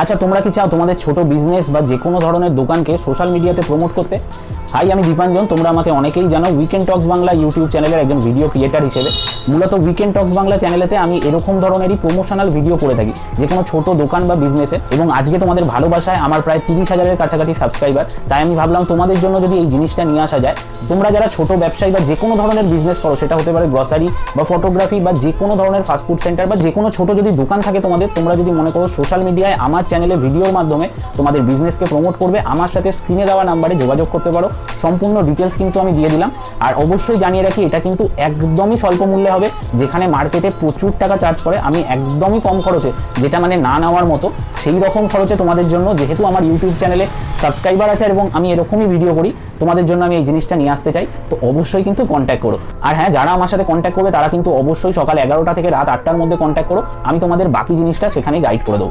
আচ্ছা, তোমরা কি চাও তোমাদের ছোট বিজনেস বা যে কোনো ধরনের দোকানকে সোশ্যাল মিডিয়াতে প্রমোট করতে? হাই, আমি দীপাঞ্জন। তোমরা আমাকে অনেকেই জানো উইকেন্ড টক্স বাংলা ইউটিউব চ্যানেলের একজন ভিডিও ক্রিয়েটার হিসেবে। মূলত উইকেন্ড টক্স বাংলা চ্যানেলেতে আমি এরকম ধরনেরই প্রমোশনাল ভিডিও করে থাকি যে কোনো ছোট দোকান বা বিজনেসে। এবং আজকে তোমাদের ভালোবাসায় আমার প্রায় 30,000-এর কাছাকাছি সাবস্ক্রাইবার, তাই আমি ভাবলাম তোমাদের জন্য যদি এই জিনিসটা নিয়ে আসা যায়। তোমরা যারা ছোট ব্যবসায়ী বা যে কোনো ধরনের বিজনেস করো, সেটা হতে পারে গ্রসারি বা ফটোগ্রাফি বা যে কোনো ধরনের ফাস্টফুড সেন্টার বা যে কোনো ছোট যদি দোকান থাকে তোমাদের, তোমরা যদি মনে করো সোশ্যাল মিডিয়ায় আমার চ্যানেলে ভিডিওর মাধ্যমে তোমাদের বিজনেসকে প্রমোট করবে, আমার সাথে স্ক্রিনে দেওয়া নাম্বারে যোগাযোগ করতে পারো। সম্পূর্ণ ডিটেলস কিন্তু আমি দিয়ে দিলাম। আর অবশ্যই জানিয়ে রাখি, এটা কিন্তু একদমই স্বল্প মূল্যে হবে। যেখানে মার্কেটে প্রচুর টাকা চার্জ করে, আমি একদমই কম খরচে, যেটা মানে না নেওয়ার মতো, সেই রকম খরচে তোমাদের জন্য, যেহেতু আমার ইউটিউব চ্যানেলে সাবস্ক্রাইবার আছে এবং আমি এরকমই ভিডিও করি, তোমাদের জন্য আমি এই জিনিসটা নিয়ে আসতে চাই। তো অবশ্যই কিন্তু কন্ট্যাক্ট করো। আর হ্যাঁ, যারা আমার সাথে কন্ট্যাক্ট করবে তারা কিন্তু অবশ্যই সকাল 11টা থেকে রাত 8টার মধ্যে কন্ট্যাক্ট করো। আমি তোমাদের বাকি জিনিসটা সেখানে গাইড করে দেবো।